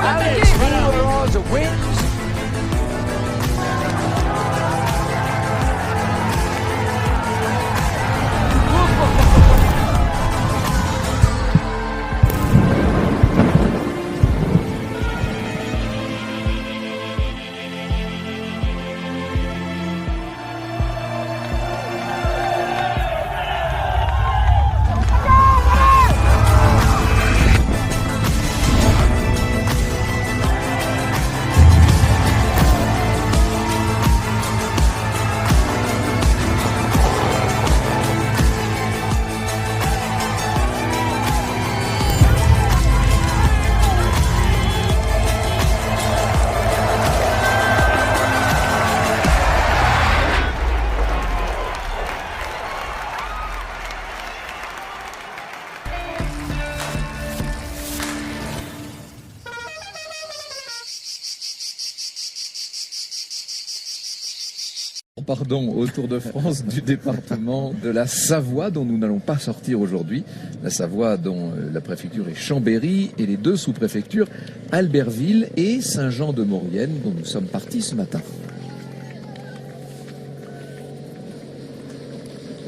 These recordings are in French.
Alex Figueroa wins. Pardon, au Tour de France du département de la Savoie, dont nous n'allons pas sortir aujourd'hui. La Savoie, dont la préfecture est Chambéry, et les deux sous-préfectures, Albertville et Saint-Jean-de-Maurienne, dont nous sommes partis ce matin.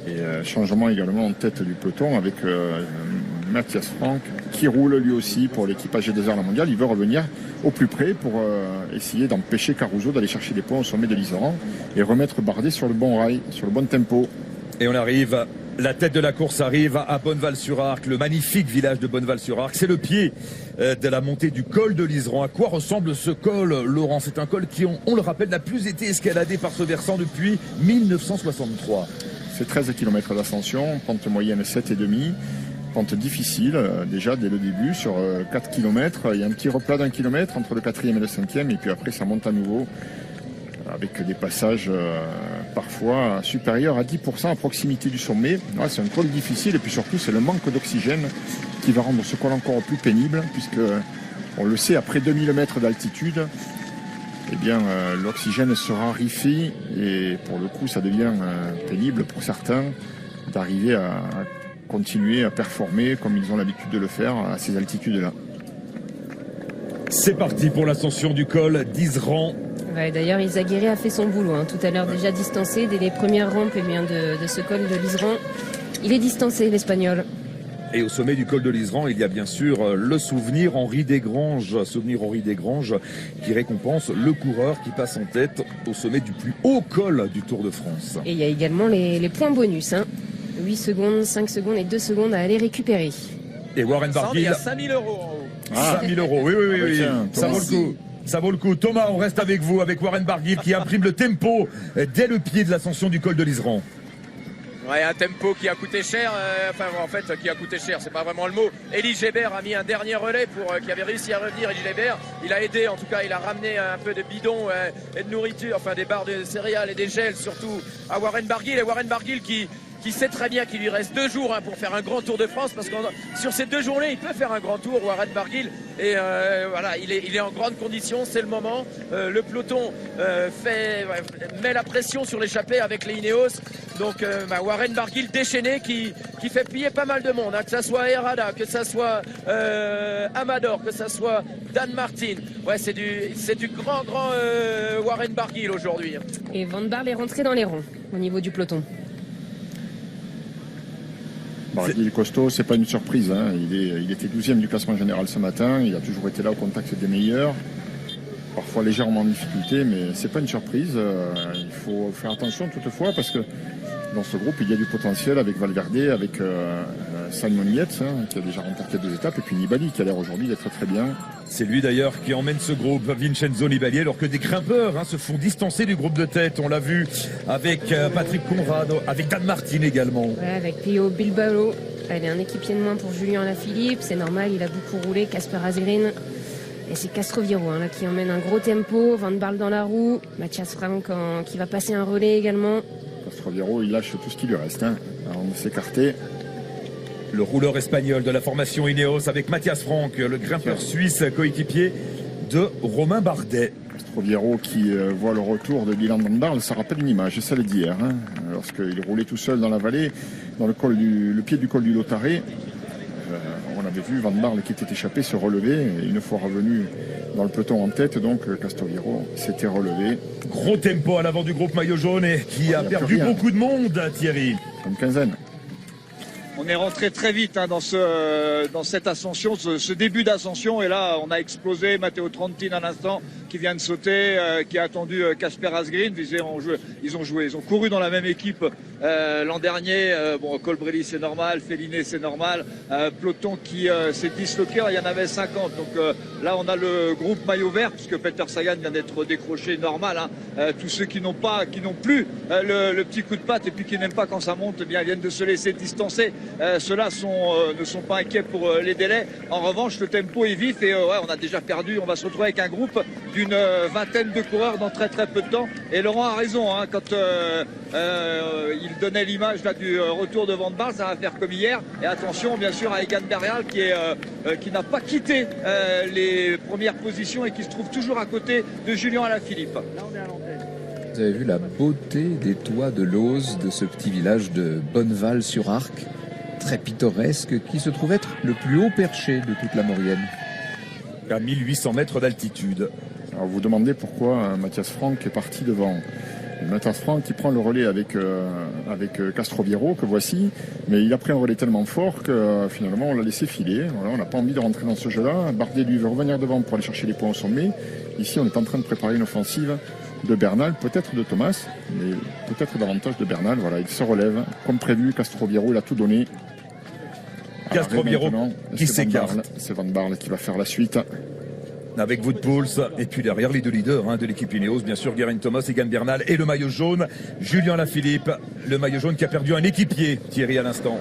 Et changement également en tête du peloton avec Matthias Frank qui roule lui aussi pour l'équipage G2R La Mondiale. Il veut revenir au plus près pour essayer d'empêcher Caruso d'aller chercher des points au sommet de l'Iseran et remettre Bardet sur le bon rail, sur le bon tempo. Et on arrive, la tête de la course arrive à Bonneval-sur-Arc, le magnifique village de Bonneval-sur-Arc. C'est le pied de la montée du col de l'Iseran. À quoi ressemble ce col, Laurent? C'est un col qui, on le rappelle, n'a plus été escaladé par ce versant depuis 1963. C'est 13 km d'ascension, pente moyenne 7,5. Pente difficile, déjà dès le début, sur 4 km. Il y a un petit replat d'1 kilomètre entre le 4e et le 5e, et puis après ça monte à nouveau, avec des passages parfois supérieurs à 10% à proximité du sommet. Ouais, c'est un col difficile, et puis surtout c'est le manque d'oxygène qui va rendre ce col encore plus pénible, puisque on le sait, après 2000 mètres d'altitude, eh bien l'oxygène se raréfie, et pour le coup ça devient pénible pour certains d'arriver à continuer à performer comme ils ont l'habitude de le faire à ces altitudes-là. C'est parti pour l'ascension du col d'Iseran. Ouais, d'ailleurs, Izagirre a fait son boulot, tout à l'heure déjà distancé dès les premières rampes de ce col de l'Iseran. Il est distancé, l'Espagnol. Et au sommet du col de l'Iseran, il y a bien sûr le souvenir Henri Desgranges, qui récompense le coureur qui passe en tête au sommet du plus haut col du Tour de France. Et il y a également les points bonus, 8 secondes, 5 secondes et 2 secondes à aller récupérer. Et Warren Barguil. Il y a 5 000 euros en haut. 5 000 euros, oui. Tiens, ça vaut le coup. Ça vaut le coup. Thomas, on reste avec vous, avec Warren Barguil qui imprime le tempo dès le pied de l'ascension du col de l'Iseran. Ouais, un tempo qui a coûté cher, qui a coûté cher, c'est pas vraiment le mot. Elie Gébert a mis un dernier relais qui avait réussi à revenir. Elie Gébert, il a aidé, en tout cas, il a ramené un peu de bidons et de nourriture, des barres de céréales et des gels surtout à Warren Barguil. Et Warren Barguil qui sait très bien qu'il lui reste 2 jours pour faire un grand Tour de France, parce que sur ces 2 journées, il peut faire un grand tour, Warren Barguil, et voilà, il est en grande condition, c'est le moment. Le peloton met la pression sur l'échappée avec les Ineos, donc Warren Barguil déchaîné qui fait plier pas mal de monde, que ça soit Herrada, que ça soit Amador, que ça soit Dan Martin. Ouais, c'est du grand Warren Barguil aujourd'hui. Et Van Baarle est rentré dans les rangs au niveau du peloton. Barguil est costaud, c'est pas une surprise. Il était 12e du classement général ce matin. Il a toujours été là au contact des meilleurs. Parfois légèrement en difficulté, mais c'est pas une surprise. Il faut faire attention toutefois, parce que dans ce groupe, il y a du potentiel avec Valverde, avec Simon Yates, qui a déjà remporté 2 étapes, et puis Nibali, qui a l'air aujourd'hui d'être très bien. C'est lui d'ailleurs qui emmène ce groupe, Vincenzo Nibali, alors que des grimpeurs se font distancer du groupe de tête. On l'a vu avec Patrick Conrad, avec Dan Martin également. Ouais, avec Pio Bilbao. Elle est un équipier de moins pour Julien Alaphilippe, c'est normal, il a beaucoup roulé, Casper Azerine. Et c'est Castroviro qui emmène un gros tempo, Van Baarle dans la roue, Matthias Frank qui va passer un relais également. Castroviro, il lâche tout ce qui lui reste, avant de s'écarter. Le rouleur espagnol de la formation Ineos avec Matthias Frank, le grimpeur suisse coéquipier de Romain Bardet. Castroviro qui voit le retour de Dylan Van Baarle, ça rappelle une image, c'est celle d'hier, lorsqu'il roulait tout seul dans la vallée, dans le pied du col du Lautaret. on avait vu Van Barle qui était échappé se relever. Et une fois revenu dans le peloton en tête, donc Castroviejo s'était relevé. Gros tempo à l'avant du groupe maillot jaune et qui a perdu beaucoup de monde, Thierry. Une quinzaine. On est rentré très vite dans cette ascension, ce début d'ascension. Et là, on a explosé. Matteo Trentin à l'instant qui vient de sauter, qui a attendu Casper Asgreen. Ils ont couru dans la même équipe l'an dernier. Colbrelli c'est normal, Felliné c'est normal. Peloton qui s'est disloqué, il y en avait 50. Donc là, on a le groupe maillot vert puisque Peter Sagan vient d'être décroché normal. Tous ceux qui n'ont plus le petit coup de patte et puis qui n'aiment pas quand ça monte, eh bien, viennent de se laisser distancer. Ceux-là ne sont pas inquiets pour les délais. En revanche, le tempo est vif et on a déjà perdu. On va se retrouver avec un groupe d'une vingtaine de coureurs dans très très peu de temps. Et Laurent a raison, quand il donnait l'image du retour de Van Barle, ça va faire comme hier. Et attention bien sûr à Egan Bernal qui n'a pas quitté les premières positions et qui se trouve toujours à côté de Julien Alaphilippe. Là on est à l'antenne. Vous avez vu la beauté des toits de Looz, de ce petit village de Bonneval-sur-Arc, très pittoresque, qui se trouve être le plus haut perché de toute la Maurienne. À 1800 mètres d'altitude. Alors vous demandez pourquoi Matthias Franck est parti devant. Matthias Franck qui prend le relais avec Castroviejo, que voici, mais il a pris un relais tellement fort que finalement on l'a laissé filer. Voilà, on n'a pas envie de rentrer dans ce jeu-là. Bardet lui veut revenir devant pour aller chercher les points au sommet. Ici on est en train de préparer une offensive de Bernal, peut-être de Thomas, mais peut-être davantage de Bernal. Voilà, il se relève comme prévu. Castroviejo, il a tout donné. Castroviejo qui s'écarte. C'est Van Barle qui va faire la suite. Avec Wout Poels, et puis derrière les deux leaders de l'équipe Ineos, bien sûr, Geraint Thomas, Egan Bernal et le maillot jaune, Julien Alaphilippe, le maillot jaune qui a perdu un équipier, Thierry, à l'instant.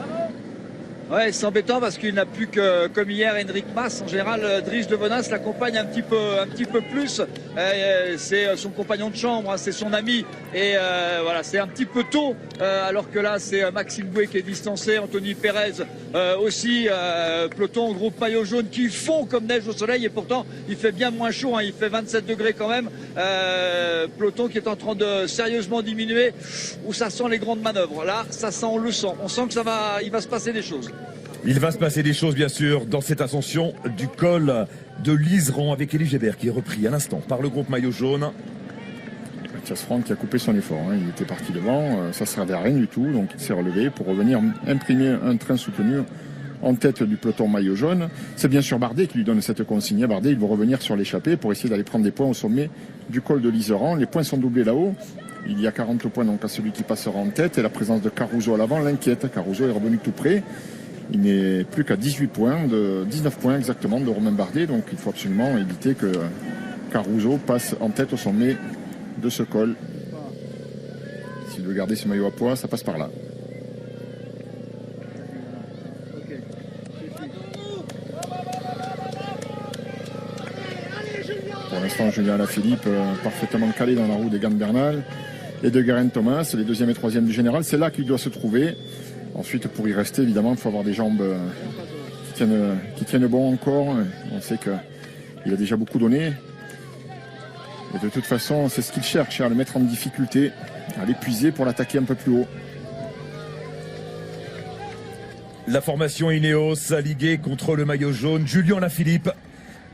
Ouais, c'est embêtant parce qu'il n'a plus que, comme hier, Henrik Mas. En général, Dries de Vennas l'accompagne un petit peu plus. C'est son compagnon de chambre, c'est son ami. Et voilà, c'est un petit peu tôt. Alors que là, c'est Maxime Bouet qui est distancé, Anthony Perez aussi. Peloton, groupe maillot jaune qui fond comme neige au soleil. Et pourtant, il fait bien moins chaud. Il fait 27 degrés quand même. Peloton qui est en train de sérieusement diminuer. Où ça sent les grandes manœuvres. Là, ça sent, on le sent. On sent que il va se passer des choses. Il va se passer des choses, bien sûr, dans cette ascension du col de Liseran avec Elie Gébert qui est repris à l'instant par le groupe maillot jaune. Matthias Franck qui a coupé son effort. Il était parti devant, ça ne servait à rien du tout. Donc il s'est relevé pour revenir imprimer un train soutenu en tête du peloton maillot jaune. C'est bien sûr Bardet qui lui donne cette consigne. Bardet, il va revenir sur l'échappée pour essayer d'aller prendre des points au sommet du col de Liseran. Les points sont doublés là-haut. Il y a 40 points donc à celui qui passera en tête. Et la présence de Caruso à l'avant l'inquiète. Caruso est revenu tout près. Il n'est plus qu'à 19 points exactement de Romain Bardet. Donc il faut absolument éviter que Caruso passe en tête au sommet de ce col. S'il veut garder ce maillot à poids, ça passe par là. Pour l'instant, Julien Alaphilippe parfaitement calé dans la roue d'Egan Bernal et de Geraint Thomas, les deuxième et troisième du général. C'est là qu'il doit se trouver. Ensuite, pour y rester, évidemment, il faut avoir des jambes qui tiennent bon encore. On sait qu'il a déjà beaucoup donné. Et de toute façon, c'est ce qu'il cherche, à le mettre en difficulté, à l'épuiser pour l'attaquer un peu plus haut. La formation Ineos liguée contre le maillot jaune. Julien Alaphilippe,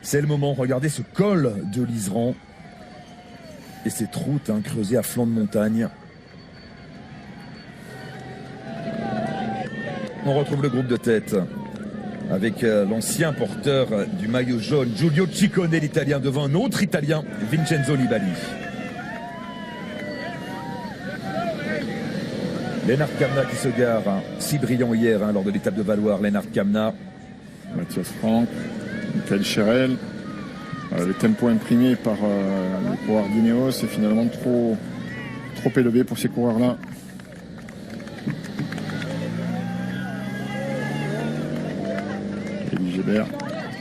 c'est le moment. Regardez ce col de Liseran et cette route creusée à flanc de montagne. On retrouve le groupe de tête avec l'ancien porteur du maillot jaune, Giulio Ciccone, l'Italien, devant un autre Italien, Vincenzo Nibali. Lennart Kamna qui se gare, si brillant hier lors de l'étape de Valloire, Lennart Kamna. Matthias Franck, Michael Cherel. Le tempo imprimé par les coureurs d'Ineos est finalement trop élevé pour ces coureurs-là. Elie Gébert,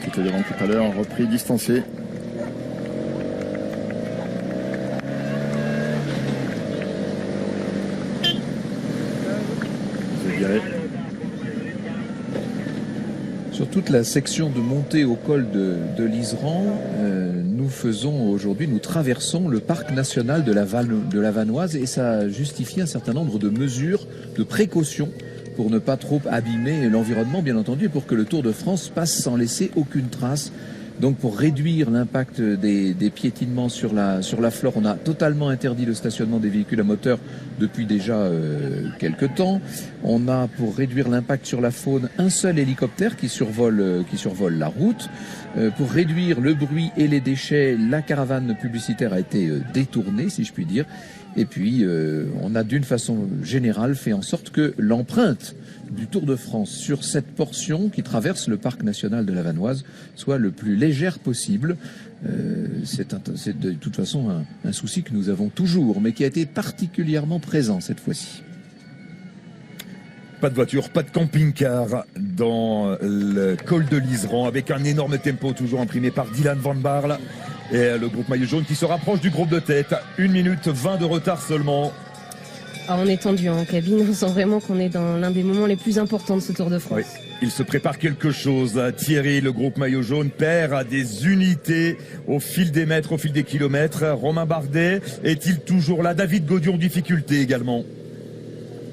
qui était devant tout à l'heure, repris, distancé. Sur toute la section de montée au col de Liseran, nous traversons le parc national de la Vanoise et ça justifie un certain nombre de mesures de précaution pour ne pas trop abîmer l'environnement, bien entendu, et pour que le Tour de France passe sans laisser aucune trace. Donc pour réduire l'impact des piétinements sur la flore, on a totalement interdit le stationnement des véhicules à moteur depuis déjà quelques temps. On a, pour réduire l'impact sur la faune, un seul hélicoptère qui survole la route. Pour réduire le bruit et les déchets, la caravane publicitaire a été détournée, si je puis dire. Et puis, on a d'une façon générale fait en sorte que l'empreinte du Tour de France sur cette portion qui traverse le parc national de la Vanoise soit le plus légère possible. C'est de toute façon un souci que nous avons toujours, mais qui a été particulièrement présent cette fois-ci. Pas de voiture, pas de camping-car dans le col de l'Iseran, avec un énorme tempo toujours imprimé par Dylan Van Baarle et le groupe maillot jaune qui se rapproche du groupe de tête. 1 minute 20 de retard seulement. Ah, on est tendu en cabine, on sent vraiment qu'on est dans l'un des moments les plus importants de ce Tour de France. Oui. Il se prépare quelque chose. Thierry, le groupe maillot jaune, perd des unités au fil des mètres, au fil des kilomètres. Romain Bardet est-il toujours là? David Gaudu en difficulté également.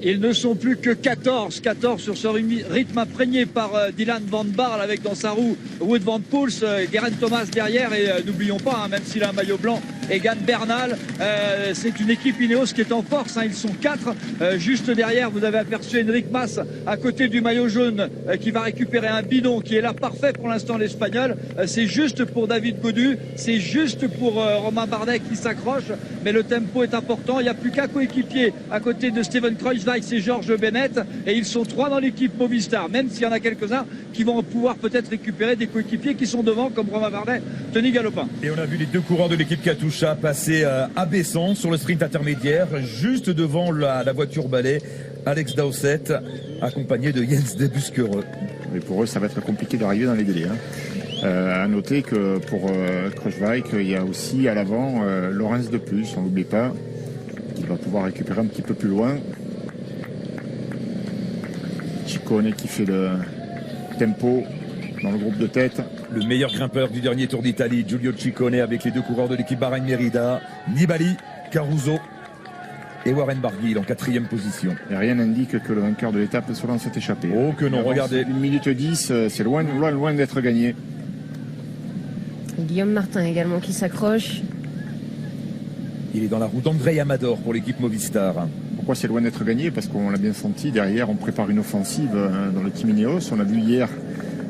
Ils ne sont plus que 14 sur ce rythme imprégné par Dylan Van Baarle avec dans sa roue Wout van Poels, Geraint Thomas derrière et n'oublions pas, même s'il a un maillot blanc, Egan Bernal. C'est une équipe Ineos qui est en force, ils sont 4. Juste derrière, vous avez aperçu Enric Mas à côté du maillot jaune qui va récupérer un bidon qui est là parfait pour l'instant l'Espagnol. C'est juste pour David Gaudu, c'est juste pour Romain Bardet qui s'accroche, mais le tempo est important. Il n'y a plus qu'un coéquipier à côté de Steven Kruijswijk, c'est Georges Bennett, et ils sont 3 dans l'équipe Movistar, même s'il y en a quelques-uns qui vont pouvoir peut-être récupérer des coéquipiers qui sont devant, comme Romain Bardet, Tony Galopin. Et on a vu les 2 coureurs de l'équipe Katusha passer abaissant sur le sprint intermédiaire, juste devant la voiture balai. Alex Dowsett, accompagné de Jens Debusschere. Et pour eux, ça va être compliqué d'arriver dans les délais. À noter que pour Kruijswijk, il y a aussi à l'avant Laurens de plus, on n'oublie pas, qui va pouvoir récupérer un petit peu plus loin. Ciccone qui fait le tempo dans le groupe de tête. Le meilleur grimpeur du dernier Tour d'Italie, Giulio Ciccone, avec les 2 coureurs de l'équipe Bahrain Merida, Nibali, Caruso et Warren Barguil en 4e position. Et rien n'indique que le vainqueur de l'étape soit dans cette échappée. Oh que non, regardez. 1 minute 10, c'est loin d'être gagné. Guillaume Martin également qui s'accroche. Il est dans la roue d'André Amador pour l'équipe Movistar. Pourquoi c'est loin d'être gagné? Parce qu'on l'a bien senti, derrière on prépare une offensive dans le team Ineos. On a vu hier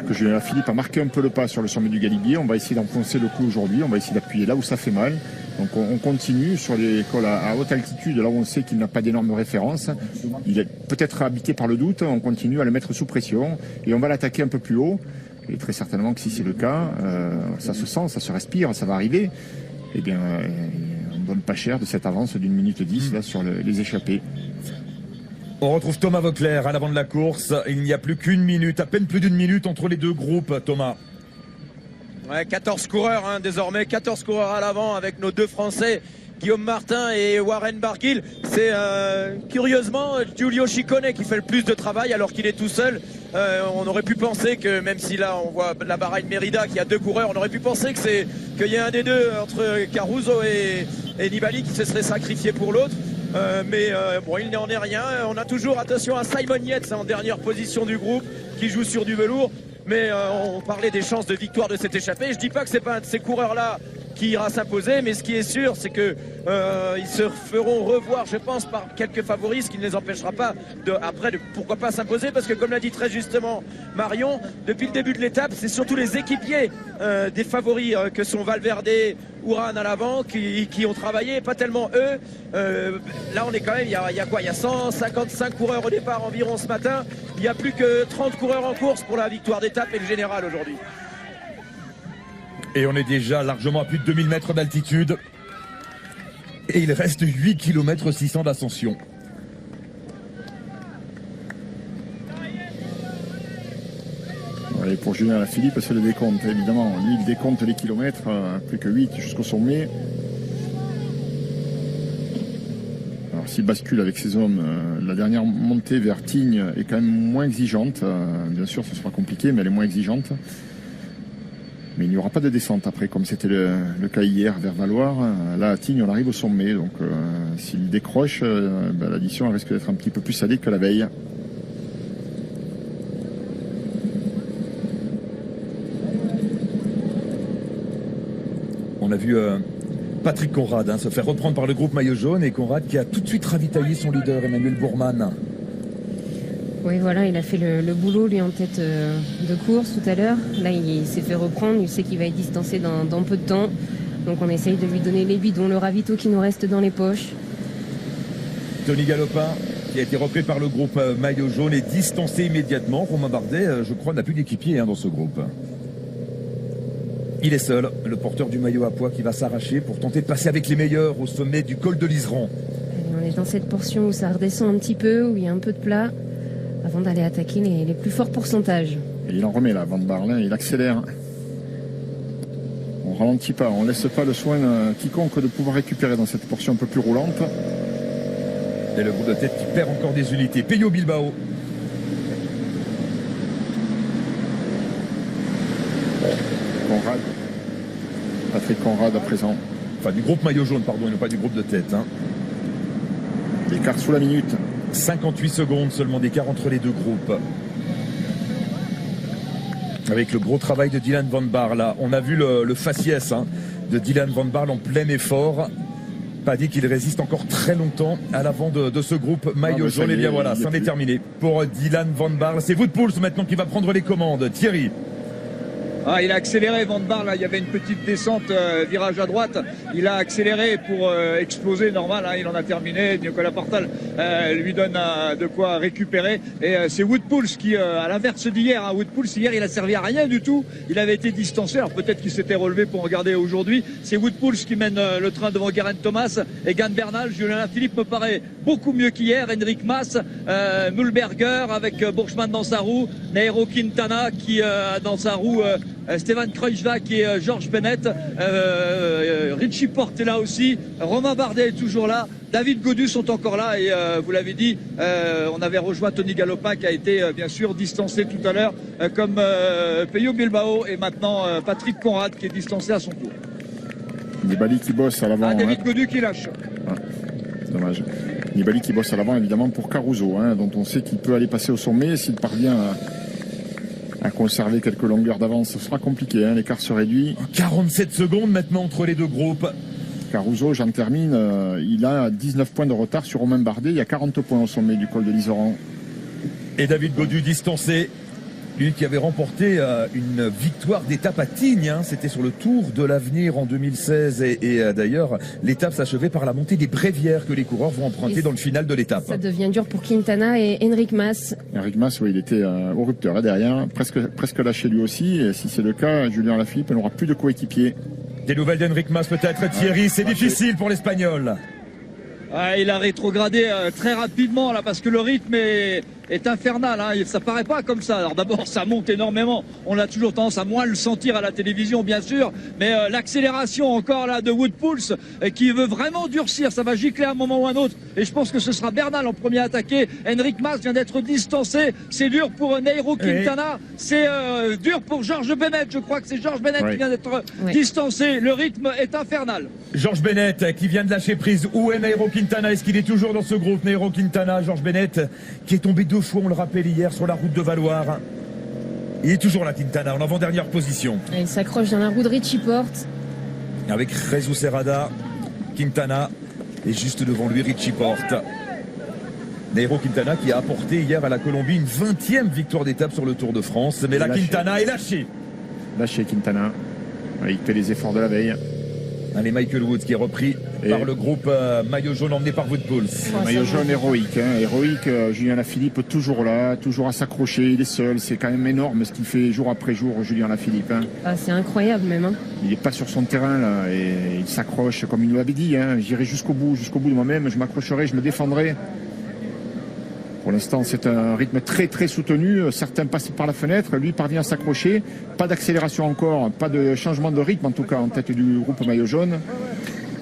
que Julien Philippe a marqué un peu le pas sur le sommet du Galibier. On va essayer d'enfoncer le coup aujourd'hui, on va essayer d'appuyer là où ça fait mal. Donc on continue sur les cols à haute altitude, là où on sait qu'il n'a pas d'énormes références. Il est peut-être habité par le doute, on continue à le mettre sous pression et on va l'attaquer un peu plus haut. Et très certainement que si c'est le cas, ça se sent, ça se respire, ça va arriver. Eh bien, on ne donne pas cher de cette avance d'1 minute 10 là, sur les échappés. On retrouve Thomas Voeckler à l'avant de la course. Il n'y a plus qu'une minute, à peine plus d'1 minute entre les 2 groupes, Thomas. Ouais, 14 coureurs désormais, 14 coureurs à l'avant avec nos 2 Français, Guillaume Martin et Warren Barguil. C'est curieusement Giulio Ciccone qui fait le plus de travail alors qu'il est tout seul. On aurait pu penser que, même si là on voit la Bahrain Merida qui a 2 coureurs, on aurait pu penser qu'il y a un des 2 entre Caruso et Nibali qui se serait sacrifié pour l'autre. Mais bon, il n'en est rien. On a toujours, attention à Simon Yates en dernière position du groupe qui joue sur du velours. Mais on parlait des chances de victoire de cette échappée. Je dis pas que c'est pas un de ces coureurs-là qui ira s'imposer, mais ce qui est sûr, c'est que ils se feront revoir, je pense, par quelques favoris, ce qui ne les empêchera pas de pourquoi pas s'imposer, parce que comme l'a dit très justement Marion, depuis le début de l'étape, c'est surtout les équipiers des favoris que sont Valverde, Uran à l'avant qui ont travaillé, pas tellement eux. Là on est quand même, il y a quoi, il y a 155 coureurs au départ environ ce matin. Il n'y a plus que 30 coureurs en course pour la victoire d'étape et le général aujourd'hui. Et on est déjà largement à plus de 2000 mètres d'altitude. Et il reste 8 km 600 d'ascension. Et pour Julien Alaphilippe, c'est le décompte, évidemment. Lui, il décompte les kilomètres, plus que 8 jusqu'au sommet. Alors, s'il bascule avec ses hommes, la dernière montée vers Tignes est quand même moins exigeante. Bien sûr, ce sera compliqué, mais elle est moins exigeante. Mais il n'y aura pas de descente après, comme c'était le cas hier vers Valloire. Là, à Tignes, on arrive au sommet. Donc, s'il décroche, l'addition risque d'être un petit peu plus salée que la veille. On a vu Patrick Conrad se faire reprendre par le groupe maillot jaune, et Conrad qui a tout de suite ravitaillé son leader Emmanuel Bourman. Oui, voilà, il a fait le boulot, lui, en tête de course tout à l'heure. Là, il s'est fait reprendre, il sait qu'il va être distancé dans peu de temps. Donc on essaye de lui donner les bidons, le ravito qui nous reste dans les poches. Tony Galopin, qui a été repris par le groupe maillot jaune, est distancé immédiatement. Romain Bardet, je crois, n'a plus d'équipier dans ce groupe. Il est seul, le porteur du maillot à pois, qui va s'arracher pour tenter de passer avec les meilleurs au sommet du col de l'Iseran. On est dans cette portion où ça redescend un petit peu, où il y a un peu de plat, avant d'aller attaquer les plus forts pourcentages. Et il en remet là, Van Barle, il accélère. On ralentit pas, on laisse pas le soin quiconque de pouvoir récupérer dans cette portion un peu plus roulante. Et le groupe de tête qui perd encore des unités. Peyo Bilbao. Conrad. Patrick Conrad à présent. Enfin, du groupe maillot jaune, pardon, et non pas du groupe de tête. L'écart sous la minute. 58 secondes seulement d'écart entre les deux groupes. Avec le gros travail de Dylan Van Baarle là. On a vu le faciès de Dylan Van Baarle en plein effort. Pas dit qu'il résiste encore très longtemps à l'avant de ce groupe maillot jaune. Et bien voilà, c'en est terminé pour Dylan Van Baarle. C'est Wout Poels maintenant qui va prendre les commandes. Thierry. Il a accéléré Van Baarle, il y avait une petite descente, virage à droite, il a accéléré pour exploser, normal, il en a terminé. Nicolas Portal lui donne de quoi récupérer, et c'est Wout Poels qui, à l'inverse d'hier, Wout Poels hier il a servi à rien du tout, il avait été distancé, alors peut-être qu'il s'était relevé pour regarder aujourd'hui. C'est Wout Poels qui mène le train devant Geraint Thomas, Egan Bernal. Julien Alaphilippe me paraît beaucoup mieux qu'hier, Henrik Mas, Mühlberger avec Buchmann dans sa roue, Nairo Quintana qui a dans sa roue Stevan Kruijswijk et Georges Bennett, Richie Porte est là aussi, Romain Bardet est toujours là, David Gaudu sont encore là, et vous l'avez dit, on avait rejoint Tony Galopin qui a été bien sûr distancé tout à l'heure, comme Peyo Bilbao, et maintenant Patrick Conrad qui est distancé à son tour. Nibali qui bosse à l'avant. David Gaudu qui lâche. C'est dommage. Nibali qui bosse à l'avant évidemment pour Caruso, dont on sait qu'il peut aller passer au sommet s'il parvient à conserver quelques longueurs d'avance. Ce sera compliqué, l'écart se réduit. 47 secondes maintenant entre les deux groupes. Caruso, j'en termine, il a 19 points de retard sur Romain Bardet, il y a 40 points au sommet du col de l'Iseran. Et David Gaudu distancé, lui qui avait remporté une victoire d'étape à Tignes, c'était sur le Tour de l'Avenir en 2016, et d'ailleurs l'étape s'achevait par la montée des Brévières que les coureurs vont emprunter dans le final de l'étape. Ça devient dur pour Quintana et Henrik Mas. Henrik Mas, oui, il était au rupteur derrière, presque lâché lui aussi, et si c'est le cas, Julien Alaphilippe n'aura plus de coéquipier. Des nouvelles d'Henrik Mas peut-être, Thierry, c'est difficile pour l'Espagnol. Il a rétrogradé très rapidement là, parce que le rythme est infernal, ça paraît pas comme ça. Alors d'abord ça monte énormément, on a toujours tendance à moins le sentir à la télévision bien sûr, mais l'accélération encore là de Wout Poels qui veut vraiment durcir, ça va gicler à un moment ou un autre, et je pense que ce sera Bernal en premier attaqué. Henrik Mas vient d'être distancé, c'est dur pour Nairo Quintana, c'est dur pour Georges Bennett, je crois que c'est Georges Bennett qui vient d'être distancé, le rythme est infernal. Georges Bennett qui vient de lâcher prise, où est Nairo Quintana? Est-ce qu'il est toujours dans ce groupe? Nairo Quintana, Georges Bennett qui est tombé 2 fois, on le rappelle hier, sur la route de Valloire. Il est toujours là, Quintana, en avant-dernière position. Et il s'accroche dans la roue de Richie Porte. Avec Jesus Serrada, Quintana est juste devant lui, Richie Porte. Nairo Quintana qui a apporté hier à la Colombie une 20e victoire d'étape sur le Tour de France. Mais là, Quintana est lâché. Lâché, Quintana. Il fait les efforts de la veille. Allez, Michael Woods qui est repris par le groupe maillot jaune emmené par Wout Poels. Maillot jaune héroïque, héroïque. Julien Alaphilippe toujours là, toujours à s'accrocher, il est seul. C'est quand même énorme ce qu'il fait jour après jour, Julien Alaphilippe. C'est incroyable même. Il n'est pas sur son terrain là, et il s'accroche comme il nous l'avait dit. J'irai jusqu'au bout de moi-même, je m'accrocherai, je me défendrai. Pour l'instant, c'est un rythme très très soutenu. Certains passent par la fenêtre, lui parvient à s'accrocher. Pas d'accélération encore, pas de changement de rythme en tout cas en tête du groupe maillot jaune.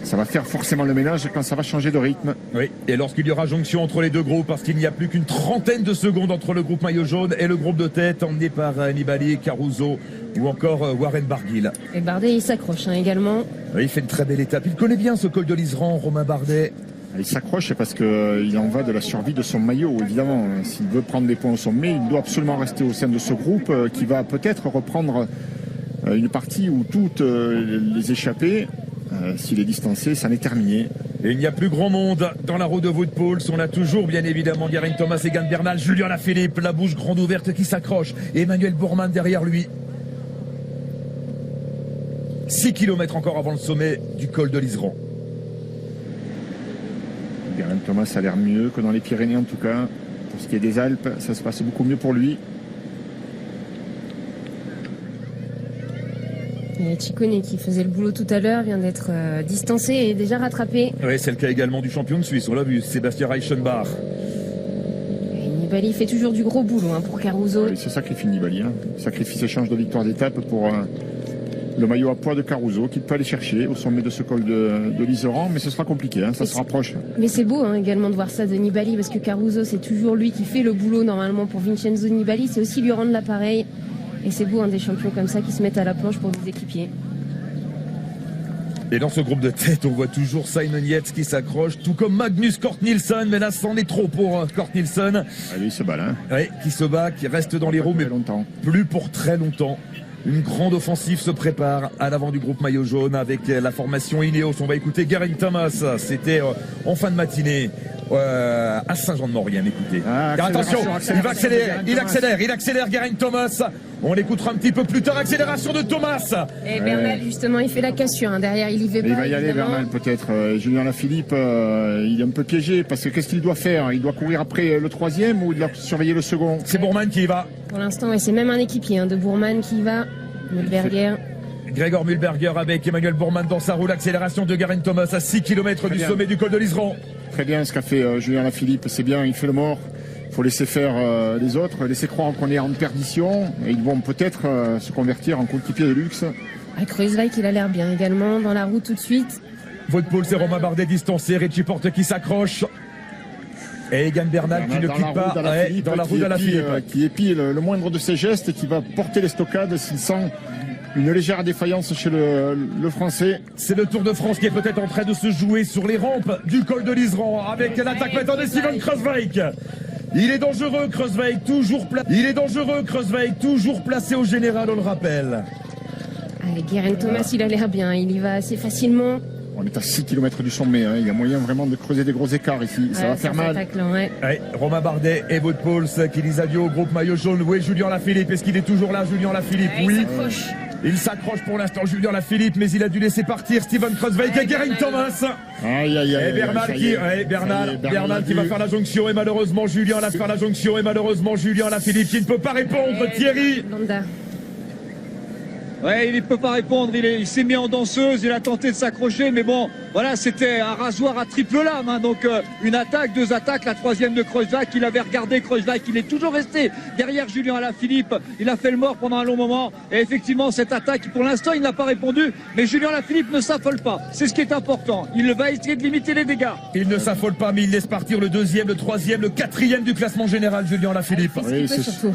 Ça va faire forcément le ménage quand ça va changer de rythme. Oui, et lorsqu'il y aura jonction entre les deux groupes, parce qu'il n'y a plus qu'une trentaine de secondes entre le groupe maillot jaune et le groupe de tête emmené par Nibali, Caruso ou encore Warren Barguil. Et Bardet, il s'accroche également. Oui, il fait une très belle étape. Il connaît bien ce col de l'Iseran, Romain Bardet. Il s'accroche parce qu'il en va de la survie de son maillot, évidemment. S'il veut prendre des points au sommet, il doit absolument rester au sein de ce groupe qui va peut-être reprendre une partie où toutes les échappées, s'il est distancé, ça en est terminé. Et il n'y a plus grand monde dans la roue de Woodpools. On a toujours bien évidemment Geraint Thomas, Egan Bernal, Julien Lafilippe, la bouche grande ouverte qui s'accroche. Emmanuel Bourman derrière lui. 6 km encore avant le sommet du col de l'Iseran. Geraint Thomas a l'air mieux que dans les Pyrénées en tout cas. Pour ce qui est des Alpes, ça se passe beaucoup mieux pour lui. Et Ciccone qui faisait le boulot tout à l'heure vient d'être distancé et déjà rattrapé. Oui, c'est le cas également du champion de Suisse, on l'a vu, Sébastien Reichenbach. Et Nibali fait toujours du gros boulot pour Caruso. Il se sacrifie Nibali. Sacrifice échange de victoire d'étape pour le maillot à poids de Caruso qu'il peut aller chercher au sommet de ce col de l'Iseran, mais ce sera compliqué, ça se rapproche. Mais c'est beau également de voir ça de Nibali parce que Caruso c'est toujours lui qui fait le boulot normalement pour Vincenzo Nibali, c'est aussi lui rendre l'appareil. Et c'est beau, des champions comme ça qui se mettent à la planche pour des équipiers. Et dans ce groupe de tête, on voit toujours Simon Yates qui s'accroche, tout comme Magnus Cort Nielsen, mais là, c'en est trop pour Cort Nielsen. Allez, il se bat là. Oui, qui se bat, qui reste dans les roues, mais longtemps. Plus pour très longtemps. Une grande offensive se prépare à l'avant du groupe maillot jaune avec la formation Ineos. On va écouter Geraint Thomas. C'était en fin de matinée à Saint-Jean-de-Maurienne. Écoutez. Attention, il va accélérer. Il accélère Geraint Thomas. On l'écoutera un petit peu plus tard. Accélération de Thomas. Et Bernal, justement, il fait la cassure. Derrière, il y va pas. Il va y aller, Bernal, peut-être. Julien Lafilippe, il est un peu piégé parce que qu'est-ce qu'il doit faire? Il doit courir après le troisième ou il doit surveiller le second? C'est Bourman qui y va. Pour l'instant, c'est même un équipier de Bourman qui y va. Mühlberger. Gregor Mühlberger avec Emmanuel Bourman dans sa roue. L'accélération de Geraint Thomas à 6 km du sommet du col de l'Iseran. Très bien ce qu'a fait Julien Lafilippe. C'est bien, il fait le mort. Il faut laisser faire les autres, laisser croire qu'on est en perdition. Et ils vont peut-être se convertir en coéquipier de luxe. Kreuzweig, il a l'air bien également dans la roue tout de suite. Woodpools, c'est Romain Bardet distancé. Richie Porte qui s'accroche. Et Egan Bernal qui ne quitte pas dans la roue de Lafilippe. Qui épie le moindre de ses gestes et qui va porter les stockades s'il sent une légère défaillance chez le Français. C'est le Tour de France qui est peut-être en train de se jouer sur les rampes du col de l'Iseran avec l'attaque maintenant de Steven Kreuzweig. Il est dangereux, Kreuzweig, toujours placé au général, on le rappelle. Allez, Geraint Thomas, il a l'air bien, il y va assez facilement. On est à 6 km du sommet, il y a moyen vraiment de creuser des gros écarts ici, ça va faire mal. Romain Bardet et Woodpools qui les adieu au groupe maillot jaune. Où est Julien Lafilippe? Est-ce qu'il est toujours là, Julien Lafilippe? Oui. Il s'accroche pour l'instant, Julien Lafilippe, mais il a dû laisser partir Steven Kreuzweig et Geraint Thomas. Et Bernal qui va faire la jonction et malheureusement Julien Lafilippe qui ne peut pas répondre. Thierry. Ouais, il ne peut pas répondre, il s'est mis en danseuse, il a tenté de s'accrocher, mais bon, voilà, c'était un rasoir à triple lame, donc une attaque, deux attaques, la troisième de Kreuzweig, il avait regardé Kreuzweig, il est toujours resté derrière Julien Lafilippe, il a fait le mort pendant un long moment, et effectivement cette attaque, pour l'instant il n'a pas répondu, mais Julien Lafilippe ne s'affole pas, c'est ce qui est important, il va essayer de limiter les dégâts. Il ne s'affole pas, mais il laisse partir le deuxième, le troisième, le quatrième du classement général, Julien Lafilippe. Oui,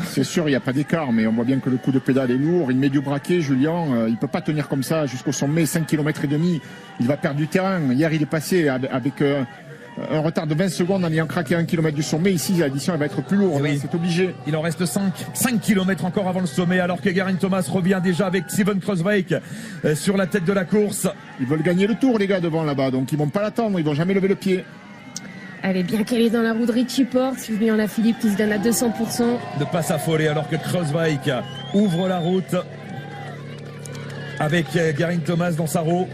c'est sûr, il n'y a pas d'écart, mais on voit bien que le coup de pédale est lourd, il met du braquet, Julien, il ne peut pas tenir comme ça jusqu'au sommet, 5 km et demi, il va perdre du terrain. Hier il est passé avec un retard de 20 secondes en ayant craqué 1 km du sommet. Ici l'addition elle va être plus lourde, c'est obligé. Il en reste 5 km encore avant le sommet, alors que Geraint Thomas revient déjà avec Steven Kreuzweig sur la tête de la course. Ils veulent gagner le tour les gars devant là-bas, donc ils vont pas l'attendre, ils vont jamais lever le pied. Elle est bien calée dans la roue de Richie Porte, Julien Lafilippe qui se donne à 200%. Ne pas s'affoler alors que Kreuzweig ouvre la route avec Geraint Thomas dans sa roue.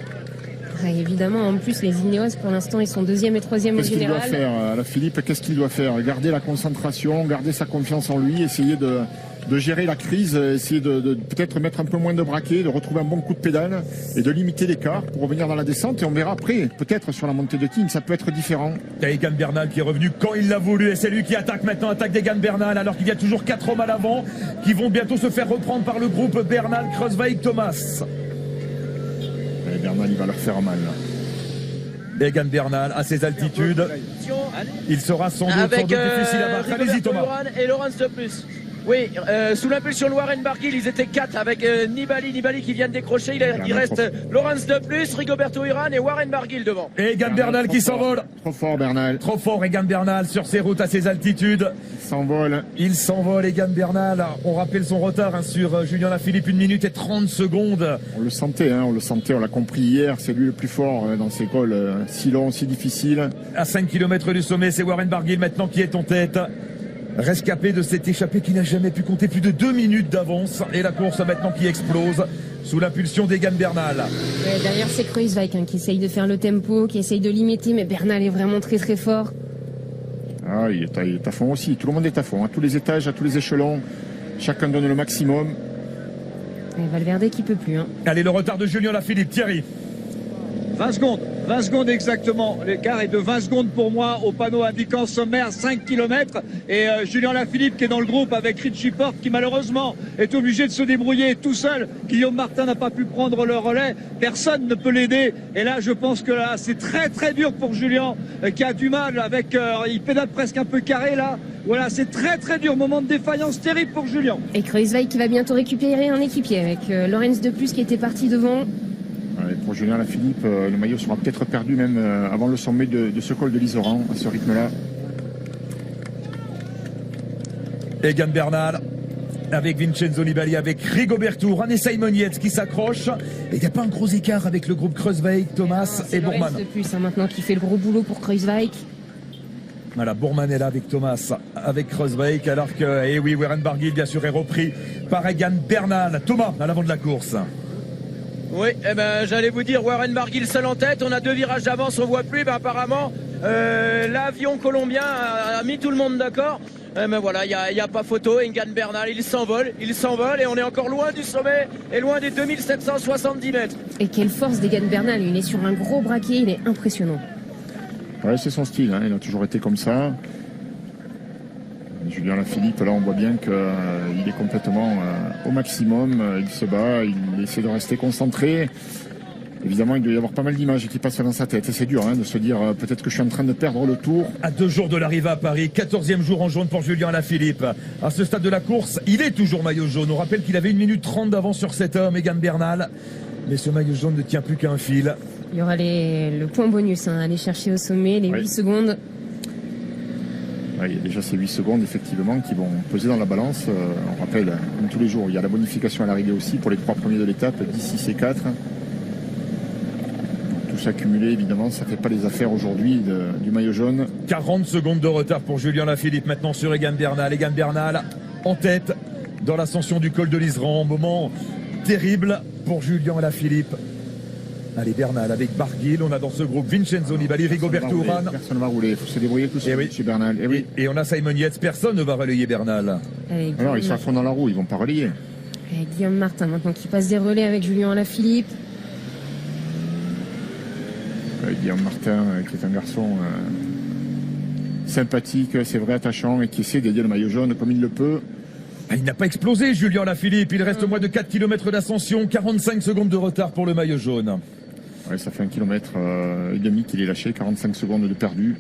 Évidemment, en plus, les Ineos, pour l'instant, ils sont deuxième et troisième au général. Qu'est-ce qu'il doit faire, Lafilippe? Qu'est-ce qu'il doit faire? Garder la concentration, garder sa confiance en lui, essayer de gérer la crise, essayer de peut-être mettre un peu moins de braquet, de retrouver un bon coup de pédale et de limiter l'écart pour revenir dans la descente. Et on verra après, peut-être sur la montée de King, ça peut être différent. Il y a Egan Bernal qui est revenu quand il l'a voulu et c'est lui qui attaque maintenant, attaque d'Egan Bernal, alors qu'il y a toujours 4 hommes à l'avant qui vont bientôt se faire reprendre par le groupe Bernal, Kreuzweig, Thomas. Et Bernal, il va leur faire mal là. Egan Bernal à ces altitudes, il sera sans doute difficile à battre. Allez-y Thomas. Et Laurence de plus. Oui, sous l'impulsion de Warren Barguil, ils étaient 4 avec Nibali qui vient de décrocher. Il reste Laurens de plus, Rigoberto Urán et Warren Barguil devant. Et Egan Bernal qui s'envole. Trop fort Bernal. Trop fort Egan Bernal sur ses routes à ses altitudes. Il s'envole Egan Bernal. On rappelle son retard sur Julien Lafilippe, 1 minute et 30 secondes. On le sentait, on l'a compris hier. C'est lui le plus fort dans ces cols si longs, si difficiles. À 5 km du sommet, c'est Warren Barguil maintenant qui est en tête. Rescapé de cette échappée qui n'a jamais pu compter plus de 2 minutes d'avance. Et la course maintenant qui explose sous l'impulsion d'Egan Bernal. Derrière, c'est Kruijswijk qui essaye de faire le tempo, qui essaye de limiter, mais Bernal est vraiment très très fort. Ah, il est à fond aussi. Tout le monde est à fond, à tous les étages, à tous les échelons. Chacun donne le maximum. Et Valverde qui peut plus. Allez, le retard de Julien Lafilippe. Thierry. 20 secondes exactement. L'écart est de 20 secondes pour moi au panneau indiquant sommaire 5 km. Et Julien Lafilippe qui est dans le groupe avec Richie Porte qui malheureusement est obligé de se débrouiller tout seul. Guillaume Martin n'a pas pu prendre le relais. Personne ne peut l'aider. Et là, je pense que là, c'est très très dur pour Julien qui a du mal avec... il pédale presque un peu carré là. Voilà, c'est très très dur. Moment de défaillance terrible pour Julien. Et Kruijswijk qui va bientôt récupérer un équipier avec Laurens de plus qui était parti devant. Ouais, pour Julien Lafilippe, le maillot sera peut-être perdu même avant le sommet de ce col de l'Iseran, à ce rythme-là. Egan Bernal avec Vincenzo Nibali, avec Rigoberto Urán et Simon Yates qui s'accroche. Et il n'y a pas un gros écart avec le groupe Kruijswijk, Thomas et Bourman. Laurens de plus maintenant qui fait le gros boulot pour Kruijswijk. Voilà, Bourman est là avec Thomas, avec Kruijswijk, alors que, et oui, Warren Barguil bien sûr est repris par Egan Bernal. Thomas à l'avant de la course. Oui, j'allais vous dire, Warren Barguil seul en tête, on a 2 virages d'avance, on voit plus, apparemment l'avion colombien a mis tout le monde d'accord. Voilà, il n'y a pas photo. Egan Bernal, il s'envole et on est encore loin du sommet et loin des 2770 mètres. Et quelle force d'Egan Bernal, il est sur un gros braquet, il est impressionnant. Ouais, c'est son style, il a toujours été comme ça. Julien Lafilippe, là on voit bien qu'il est complètement au maximum, il se bat, il essaie de rester concentré. Évidemment, il doit y avoir pas mal d'images qui passent dans sa tête. Et c'est dur de se dire peut-être que je suis en train de perdre le tour. À 2 jours de l'arrivée à Paris, 14e jour en jaune pour Julien Lafilippe. À ce stade de la course, il est toujours maillot jaune. On rappelle qu'il avait 1 minute 30 d'avance sur cet homme, Egan Bernal. Mais ce maillot jaune ne tient plus qu'un fil. Il y aura le point bonus à aller chercher au sommet, les 8 secondes. Ouais, il y a déjà ces 8 secondes effectivement qui vont peser dans la balance. On rappelle, comme tous les jours, il y a la bonification à l'arrivée aussi pour les 3 premiers de l'étape, 10, 6 et 4. Tout ça cumulé, évidemment, ça ne fait pas les affaires aujourd'hui du maillot jaune. 40 secondes de retard pour Julien Lafilippe maintenant sur Egan Bernal. Egan Bernal en tête dans l'ascension du col de l'Iseran. Moment terrible pour Julien Lafilippe. Allez, Bernal avec Barguil, on a dans ce groupe Vincenzo Nibali, Rigoberto Urán. Personne ne va rouler, il faut se débrouiller tout seul chez Bernal. Et on a Simon Yates, personne ne va relayer Bernal. Alors ils sont à fond dans la roue, ils ne vont pas relayer. Et Guillaume Martin maintenant qui passe des relais avec Julien Lafilippe. Guillaume Martin qui est un garçon sympathique, c'est vrai, attachant et qui essaie d'aider le maillot jaune comme il le peut. Il n'a pas explosé Julien Lafilippe, il reste moins de 4 km d'ascension, 45 secondes de retard pour le maillot jaune. Ouais, ça fait 1,5 km et demi qu'il est lâché, 45 secondes de perdu.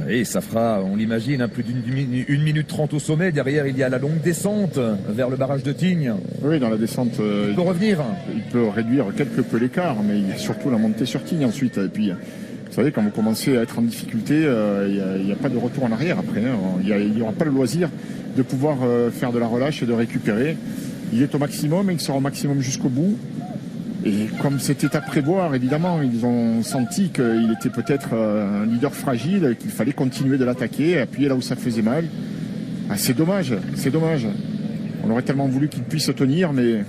Et ça fera, on l'imagine, plus d'1 minute 30 au sommet. Derrière, il y a la longue descente vers le barrage de Tignes. Oui, dans la descente, il peut revenir. Il peut réduire quelque peu l'écart, mais il y a surtout la montée sur Tignes ensuite. Et puis, vous savez, quand vous commencez à être en difficulté, il n'y a pas de retour en arrière après. Il n'y aura pas le loisir de pouvoir faire de la relâche et de récupérer. Il est au maximum et il sera au maximum jusqu'au bout. Et comme c'était à prévoir, évidemment, ils ont senti qu'il était peut-être un leader fragile, qu'il fallait continuer de l'attaquer, appuyer là où ça faisait mal. Ah, c'est dommage, c'est dommage. On aurait tellement voulu qu'il puisse se tenir, mais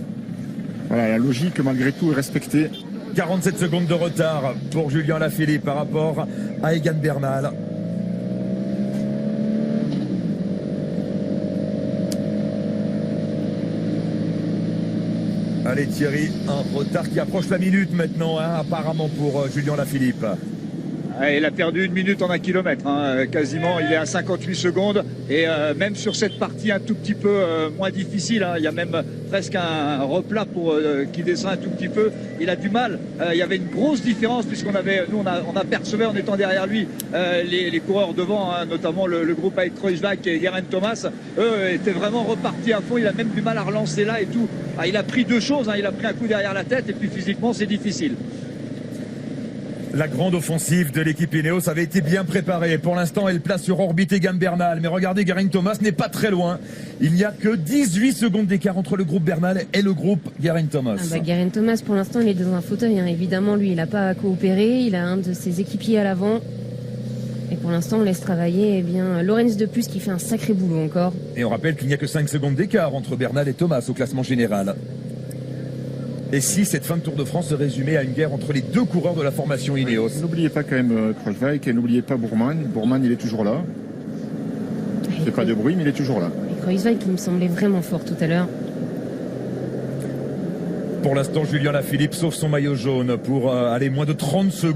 voilà, la logique malgré tout est respectée. 47 secondes de retard pour Julien Lafilippe par rapport à Egan Bernal. Allez Thierry, un retard qui approche la minute maintenant, apparemment pour Julien Lafilippe. Il a perdu 1 minute en 1 kilomètre, hein, quasiment. Il est à 58 secondes. Et même sur cette partie un tout petit peu moins difficile, hein, il y a même presque un replat qui descend un tout petit peu. Il a du mal. Il y avait une grosse différence puisqu'on avait, nous, on apercevait en étant derrière lui les coureurs devant, hein, notamment le groupe avec Kreuzbach et Geraint Thomas. Eux étaient vraiment repartis à fond. Il a même du mal à relancer là et tout. Ah, il a pris 2 choses. Hein, il a pris un coup derrière la tête et puis physiquement, c'est difficile. La grande offensive de l'équipe Ineos avait été bien préparée. Pour l'instant, elle place sur orbite Egan Bernal. Mais regardez, Geraint Thomas n'est pas très loin. Il n'y a que 18 secondes d'écart entre le groupe Bernal et le groupe Geraint Thomas. Geraint Thomas, pour l'instant, il est dans un fauteuil. Hein. Évidemment, lui, il n'a pas à coopérer. Il a un de ses équipiers à l'avant. Et pour l'instant, on laisse travailler Lorenz de Plus qui fait un sacré boulot encore. Et on rappelle qu'il n'y a que 5 secondes d'écart entre Bernal et Thomas au classement général. Et si cette fin de Tour de France se résumait à une guerre entre les 2 coureurs de la formation Ineos? N'oubliez pas quand même Kreuzbach et n'oubliez pas Bourman. Bourman, il est toujours là. Il fait pas de bruit, mais il est toujours là. Et Kreuzbach qui me semblait vraiment fort tout à l'heure. Pour l'instant, Julien Lafilippe sauve son maillot jaune pour aller moins de 30 secondes.